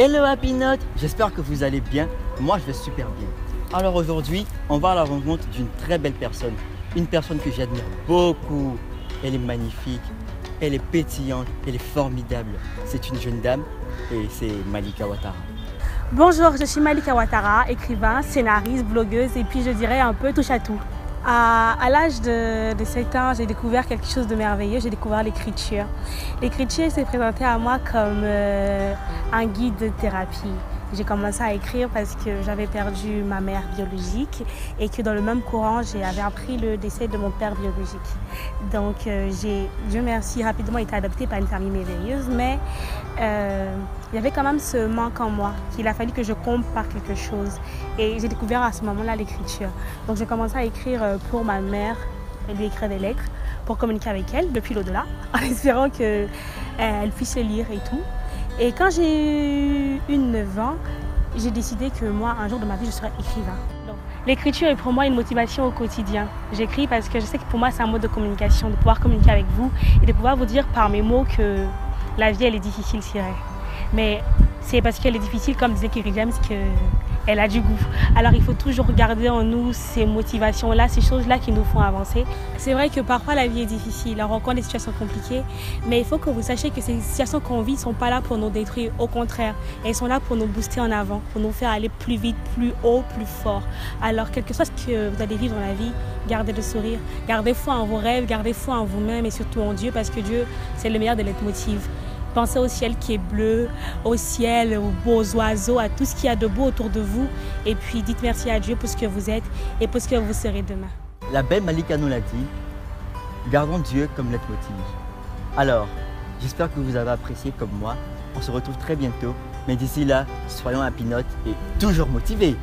Hello Happy Note, j'espère que vous allez bien. Moi je vais super bien. Alors aujourd'hui, on va à la rencontre d'une très belle personne. Une personne que j'admire beaucoup. Elle est magnifique, elle est pétillante, elle est formidable. C'est une jeune dame et c'est Malika Ouattara. Bonjour, je suis Malika Ouattara, écrivain, scénariste, blogueuse et puis je dirais un peu touche à tout. À l'âge de 7 ans, j'ai découvert quelque chose de merveilleux, j'ai découvert l'écriture. L'écriture s'est présentée à moi comme un guide de thérapie. J'ai commencé à écrire parce que j'avais perdu ma mère biologique et que dans le même courant, j'avais appris le décès de mon père biologique. Donc j'ai, Dieu merci, rapidement été adoptée par une famille merveilleuse, mais il y avait quand même ce manque en moi, qu'il a fallu que je comble par quelque chose. Et j'ai découvert à ce moment-là l'écriture. Donc j'ai commencé à écrire pour ma mère, elle lui écrire des lettres pour communiquer avec elle depuis l'au-delà, en espérant qu'elle puisse les lire et tout. Et quand j'ai eu 9 ans, j'ai décidé que moi, un jour de ma vie, je serais écrivain. L'écriture est pour moi une motivation au quotidien. J'écris parce que je sais que pour moi, c'est un mode de communication, de pouvoir communiquer avec vous et de pouvoir vous dire par mes mots que la vie, elle est difficile, c'est vrai. Mais c'est parce qu'elle est difficile, comme disait Kerry James, qu'elle a du goût. Alors il faut toujours garder en nous ces motivations-là, ces choses-là qui nous font avancer. C'est vrai que parfois la vie est difficile, on rencontre des situations compliquées, mais il faut que vous sachiez que ces situations qu'on vit ne sont pas là pour nous détruire, au contraire, elles sont là pour nous booster en avant, pour nous faire aller plus vite, plus haut, plus fort. Alors quel que soit ce que vous allez vivre dans la vie, gardez le sourire, gardez foi en vos rêves, gardez foi en vous-même et surtout en Dieu, parce que Dieu, c'est le meilleur des leitmotivs. Pensez au ciel qui est bleu, au ciel, aux beaux oiseaux, à tout ce qu'il y a de beau autour de vous. Et puis dites merci à Dieu pour ce que vous êtes et pour ce que vous serez demain. La belle Malika nous l'a dit, gardons Dieu comme leitmotiv. Alors, j'espère que vous avez apprécié comme moi. On se retrouve très bientôt. Mais d'ici là, soyons Happy Note et toujours motivés.